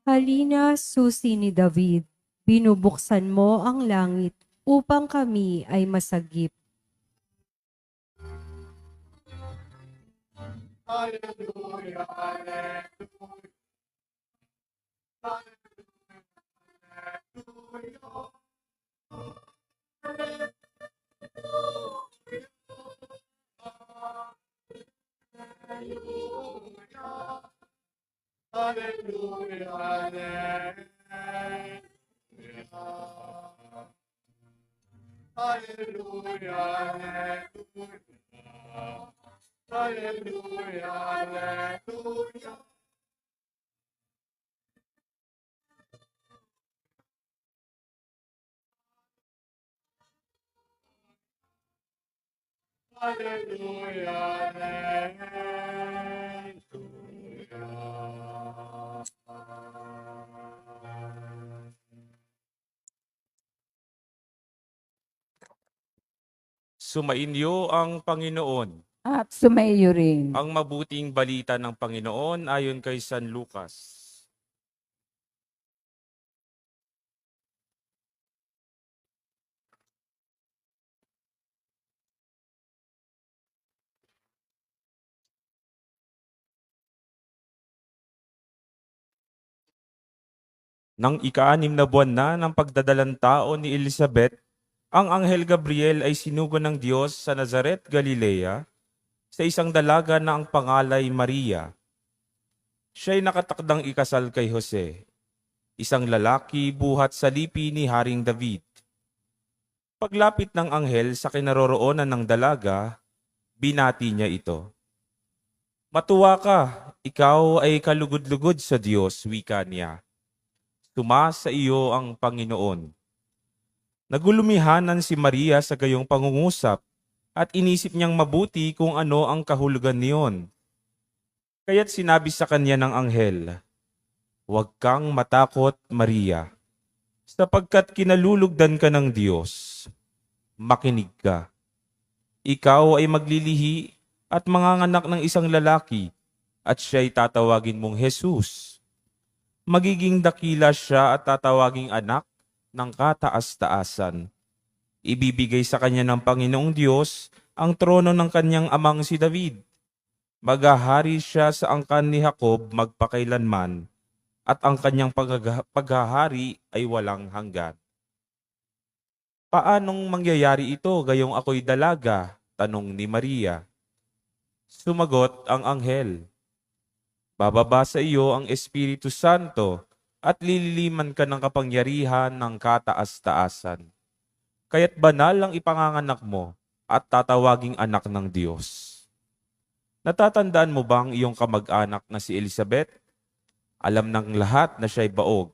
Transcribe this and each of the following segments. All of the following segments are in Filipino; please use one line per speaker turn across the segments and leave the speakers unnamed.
Halina, susi ni David, binubuksan mo ang langit upang kami ay masagip.
Hallelujah, hallelujah. Hallelujah, hallelujah. Hallelujah, hallelujah. Hallelujah, hallelujah. Hallelujah, hallelujah.
Sumainyo ang Panginoon.
At sumaiyo rin.
Ang mabuting balita ng Panginoon ayon kay San Lucas. Nang ika-6 na buwan na ng pagdadalang tao ni Elizabeth, ang Anghel Gabriel ay sinugo ng Diyos sa Nazaret, Galilea, sa isang dalaga na ang pangalay Maria. Siya'y nakatakdang ikasal kay Jose, isang lalaki buhat sa lipi ni Haring David. Paglapit ng anghel sa kinaroroonan ng dalaga, binati niya ito. Matuwa ka, ikaw ay kalugod-lugod sa Diyos, wika niya. Tumaas sa iyo ang Panginoon. Nagulumihanan si Maria sa gayong pangungusap at inisip niyang mabuti kung ano ang kahulugan niyon. Kaya't sinabi sa kanya ng anghel, "Huwag kang matakot, Maria, sapagkat kinalulugdan ka ng Diyos. Makinig ka. Ikaw ay maglilihi at manganganak ng isang lalaki at siya'y tatawagin mong Jesus. Magiging dakila siya at tatawaging anak ng kataas-taasan. Ibibigay sa kanya ng Panginoong Diyos ang trono ng kanyang amang si David. Maghahari siya sa angkan ni Jacob magpakailanman at ang kanyang paghahari ay walang hanggan." "Paanong mangyayari ito gayong ako'y dalaga?" tanong ni Maria. Sumagot ang anghel, "Bababa sa iyo ang Espiritu Santo at lililiman ka ng kapangyarihan ng kataas-taasan. Kaya't banal ang ipanganganak mo at tatawaging anak ng Diyos. Natatandaan mo bang iyong kamag-anak na si Elizabeth? Alam ng lahat na siya'y baog.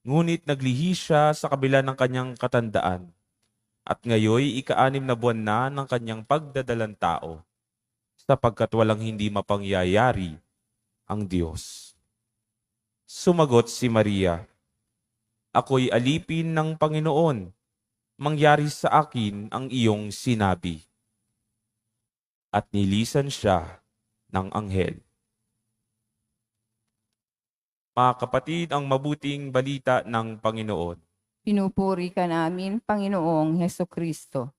Ngunit naglihi siya sa kabila ng kanyang katandaan. At ngayoy ika-6 na buwan na ng kanyang pagdadalang tao, sapagkat walang hindi mapangyayari ang Diyos." Sumagot si Maria, "Ako'y alipin ng Panginoon. Mangyari sa akin ang iyong sinabi." At nilisan siya ng anghel. Mga kapatid, ang mabuting balita ng Panginoon.
Pinupuri ka namin, Panginoong Hesukristo.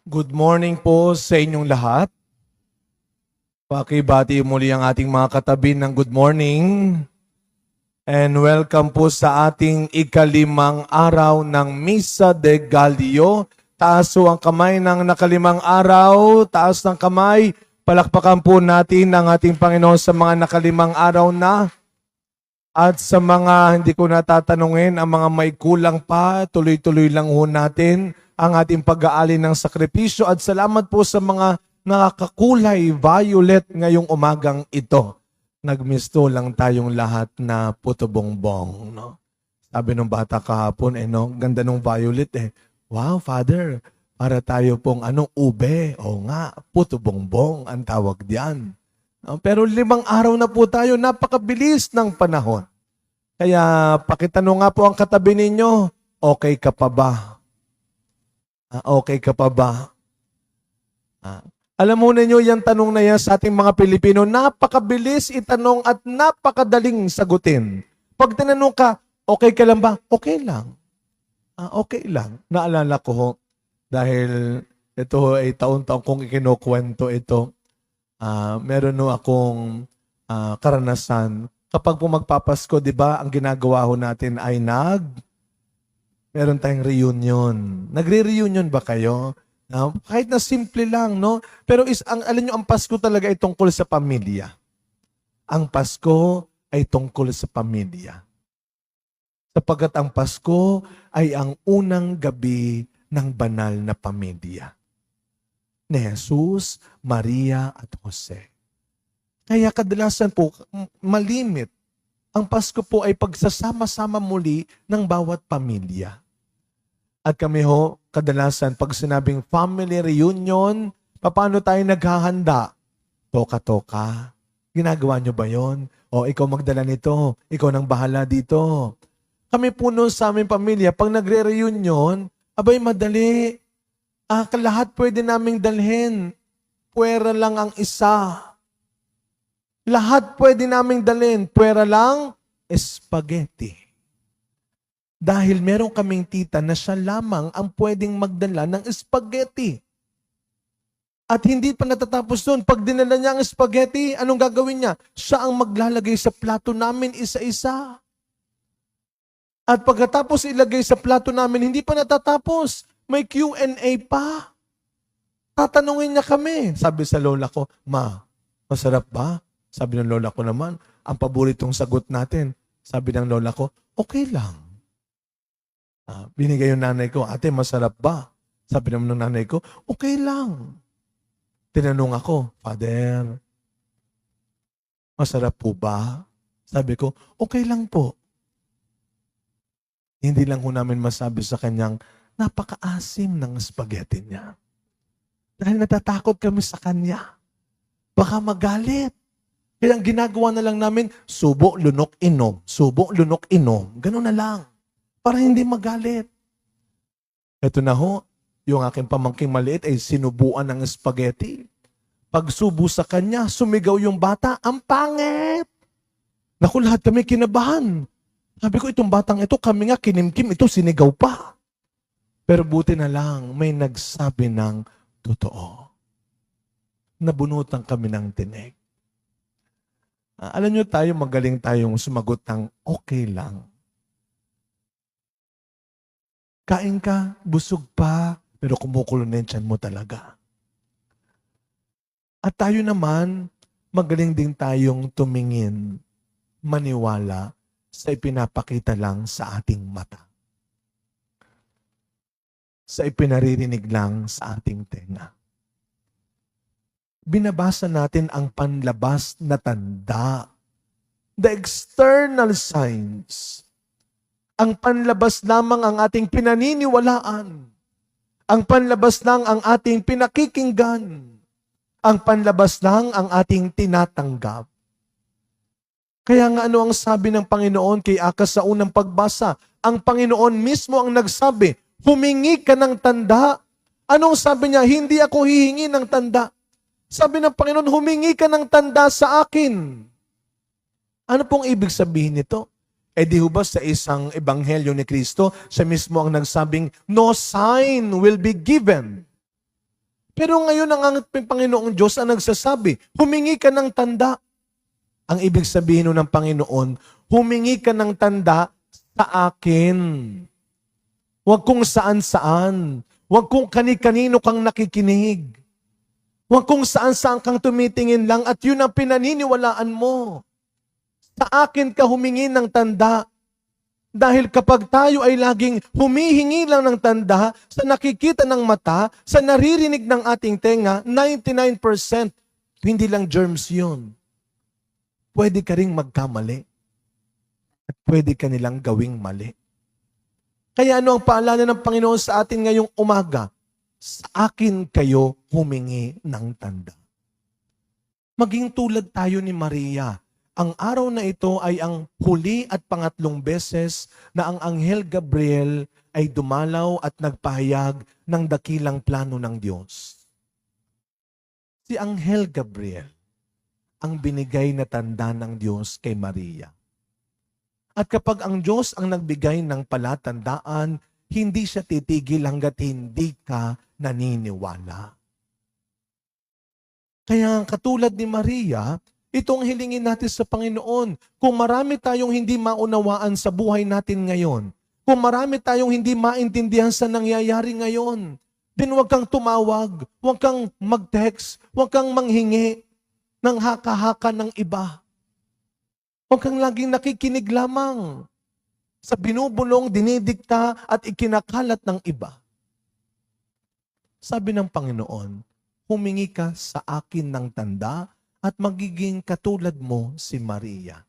Good morning po sa inyong lahat. Pakibati muli ang ating mga katabi ng good morning. And welcome po sa ating ika-5 araw ng Misa de Gallio. Taas po ang kamay ng naka-5 araw. Taas ng kamay. Palakpakan po natin ang ating Panginoon sa mga naka-5 araw na. At sa mga hindi ko natatanungin, ang mga may kulang pa, tuloy-tuloy lang ho natin ang ating pag-aali ng sakripisyo. At salamat po sa mga nakakakulay violet ngayong umagang ito. Nagmisto lang tayong lahat na puto bongbong, no? Sabi ng bata kahapon, no? Ganda ng violet, eh. Wow, Father, para tayo pong ube. O nga, puto bongbong ang tawag diyan. Pero 5 araw na po tayo, napakabilis ng panahon. Kaya pakitanong nga po ang katabi ninyo, okay ka pa ba? Okay ka pa ba? Alam mo ninyo, yung tanong na yan sa ating mga Pilipino, napakabilis itanong at napakadaling sagutin. Pag tinanong ka, okay ka lang ba? Okay lang. Okay lang. Naalala ko ho, dahil ito ay taon-taon kong ikinukwento ito. Meron no akong karanasan. Kapag po magpapasko, di ba, ang ginagawa ho natin ay meron tayong reunion. Nagre-reunion ba kayo? Kahit na simple lang, no? Pero alam nyo, ang Pasko talaga ay tungkol sa pamilya. Ang Pasko ay tungkol sa pamilya. Sapagkat ang Pasko ay ang unang gabi ng banal na pamilya ni Jesus, Maria at Jose. Kaya kadalasan po, malimit. Ang Pasko po ay pagsasama-sama muli ng bawat pamilya. At kami ho, kadalasan pag sinabing family reunion, paano tayo naghahanda? Toka-toka. Ginagawa nyo ba yon? O ikaw magdala nito, ikaw nang bahala dito. Kami po noon sa aming pamilya, pag nagre-reunion, abay madali. Lahat pwede naming dalhin. Puwera lang ang isa. Lahat pwede naming dalhin. Puwera lang, spaghetti. Dahil meron kaming tita na siya lamang ang pwedeng magdala ng spaghetti. At hindi pa natatapos doon. Pag dinala niya ang spaghetti, anong gagawin niya? Siya ang maglalagay sa plato namin isa-isa. At pagkatapos ilagay sa plato namin, hindi pa natatapos. May Q&A pa. Tatanungin niya kami. Sabi sa lola ko, Ma, masarap ba? Sabi ng lola ko naman, ang paboritong sagot natin. Sabi ng lola ko, okay lang. Binigay yung nanay ko, ate, masarap ba? Sabi naman ng nanay ko, okay lang. Tinanong ako, Father, masarap po ba? Sabi ko, okay lang po. Hindi lang ko namin masabi sa kanyang, napaka-asim ng spaghetti niya. Dahil natatakot kami sa kanya. Baka magalit. Kaya ang ginagawa na lang namin, subo, lunok, inom. Subo, lunok, inom. Ganun na lang. Para hindi magalit. Ito na ho, yung aking pamangking maliit ay sinubuan ng spaghetti. Pag subo sa kanya, sumigaw yung bata, ang pangit! Naku, lahat kami kinabahan. Sabi ko, itong batang ito, kami nga kinimkim, ito sinigaw pa. Pero buti na lang, may nagsabi ng totoo. Nabunutan kami ng tinig. Alam nyo tayo, magaling tayong sumagot ng okay lang. Kain ka, busog pa, pero kumukulo na yung tiyan mo talaga. At tayo naman, magaling din tayong tumingin, maniwala sa ipinapakita lang sa ating mata. Sa ipinaririnig lang sa ating tenga. Binabasa natin ang panlabas na tanda. The external signs. Ang panlabas lamang ang ating pinaniniwalaan. Ang panlabas lang ang ating pinakikinggan. Ang panlabas lang ang ating tinatanggap. Kaya nga ano ang sabi ng Panginoon kay Akas sa unang pagbasa? Ang Panginoon mismo ang nagsabi, humingi ka ng tanda. Anong sabi niya? Hindi ako hihingi ng tanda. Sabi ng Panginoon, humingi ka ng tanda sa akin. Ano pong ibig sabihin nito? Di ba sa isang ebanghelyo ni Kristo, siya mismo ang nagsabing, no sign will be given. Pero ngayon ang Panginoong Diyos ang nagsasabi, humingi ka ng tanda. Ang ibig sabihin ng Panginoon, humingi ka ng tanda sa akin. Huwag kung saan-saan. Huwag kung kani-kanino kang nakikinig. Huwag kung saan-saan kang tumitingin lang at yun ang pinaniniwalaan mo. Sa akin ka humingi ng tanda. Dahil kapag tayo ay laging humihingi lang ng tanda sa nakikita ng mata, sa naririnig ng ating tenga, 99% hindi lang germs yun. Pwede ka ring magkamali. At pwede ka nilang gawing mali. Kaya ano ang paalala ng Panginoon sa atin ngayong umaga? Sa akin kayo humingi ng tanda. Maging tulad tayo ni Maria. Ang araw na ito ay ang huli at pangatlong beses na ang Anghel Gabriel ay dumalaw at nagpahayag ng dakilang plano ng Diyos. Si Anghel Gabriel ang binigay na tanda ng Diyos kay Maria. At kapag ang Diyos ang nagbigay ng palatandaan, hindi siya titigil hanggat hindi ka naniniwala. Kaya katulad ni Maria, itong hilingin natin sa Panginoon. Kung marami tayong hindi maunawaan sa buhay natin ngayon, kung marami tayong hindi maintindihan sa nangyayari ngayon, then huwag kang tumawag, huwag kang mag-text, huwag kang manghingi ng haka-haka ng iba. Huwag kang laging nakikinig lamang sa binubulong, dinidikta at ikinakalat ng iba. Sabi ng Panginoon, humingi ka sa akin ng tanda at magiging katulad mo si Maria.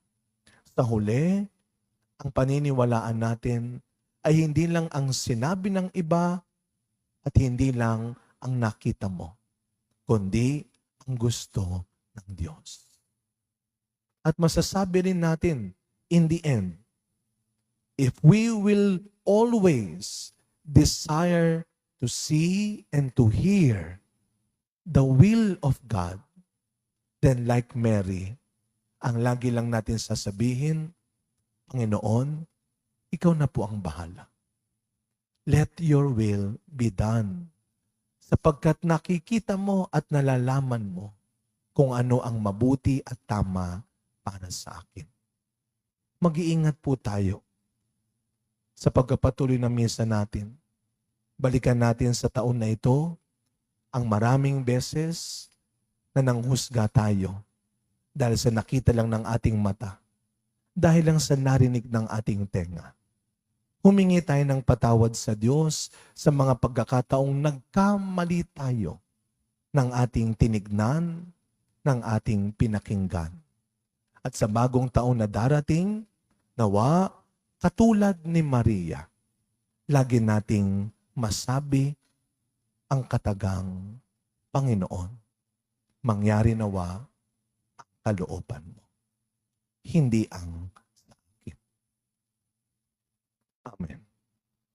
Sa huli, ang paniniwalaan natin ay hindi lang ang sinabi ng iba at hindi lang ang nakita mo, kundi ang gusto ng Diyos. At masasabi rin natin, in the end, if we will always desire to see and to hear the will of God, then like Mary, ang lagi lang natin sasabihin, Panginoon, ikaw na po ang bahala. Let your will be done. Sapagkat nakikita mo at nalalaman mo kung ano ang mabuti at tama para sa akin. Mag-iingat po tayo sa pagpapatuloy ng misa natin. Balikan natin sa taon na ito ang maraming beses na nanghusga tayo dahil sa nakita lang ng ating mata, dahil lang sa narinig ng ating tenga. Humingi tayo ng patawad sa Diyos sa mga pagkakataong nagkamali tayo ng ating tinignan, ng ating pinakinggan. At sa bagong taon na darating, nawa, katulad ni Maria, lagi nating masabi ang katagang Panginoon, mangyari nawa ang kalooban mo, hindi ang sa akin. Amen.